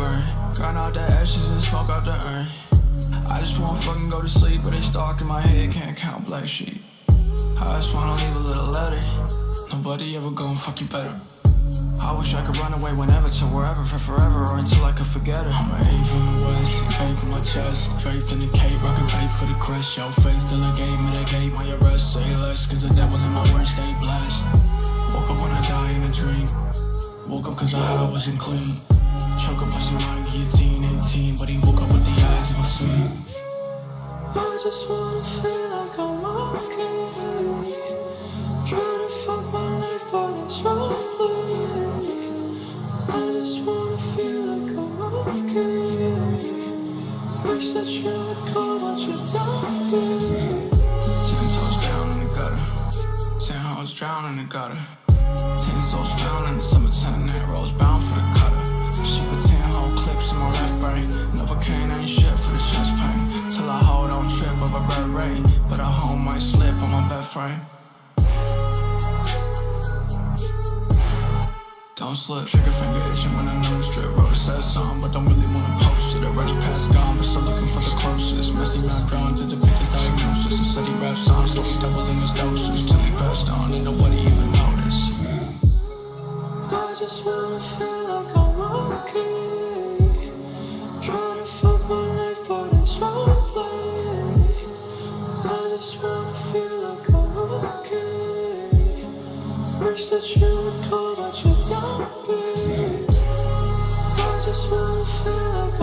burn. Grind out the ashes and smoke out the urn. I just wanna fucking go to sleep, but it's dark in my head, can't count black sheep. I just wanna leave a little letter. Nobody ever gon' fuck you better. I wish I could run away whenever to wherever for forever or until I could forget her. I'm an A from the west, cape in my chest, draped in the cape, rockin' pape for the crest. Yo, face till I gave me the gate, my arrest, say less, cause the devil in my words stay blessed. Woke up when I die in a dream. Woke up cause I wasn't clean. Choke a pussy like guillotine, 18, but he woke up with the eyes of a fiend. I just wanna feel like I'm okay. Try to fuck my life, but it's roleplay. I just wanna feel like I'm okay. Wish that you would come, but you don't be. 10 toes down in the gutter. 10 hoes drown in the gutter. 10 souls found in the summertime, that rose bound for the cutter. She put 10 whole clips in my left brain. Novocaine ain't shit for the chest pain. Till I hold on trip of a red ray, but I home might slip on my bed frame. Don't slip, trigger finger itching when I know the strip. Wrote a sad song, but don't really wanna post it. Already past gone, but still looking for the closest. Messy not drawn to depict his diagnosis. A steady rap song, slowly doubling his doses till he passed on and nobody even noticed. I just wanna feel like I'm okay. Try to fuck my life, but it's roleplay. I just wanna feel like I'm okay. Wish that you would call, but you don't be. I just wanna feel like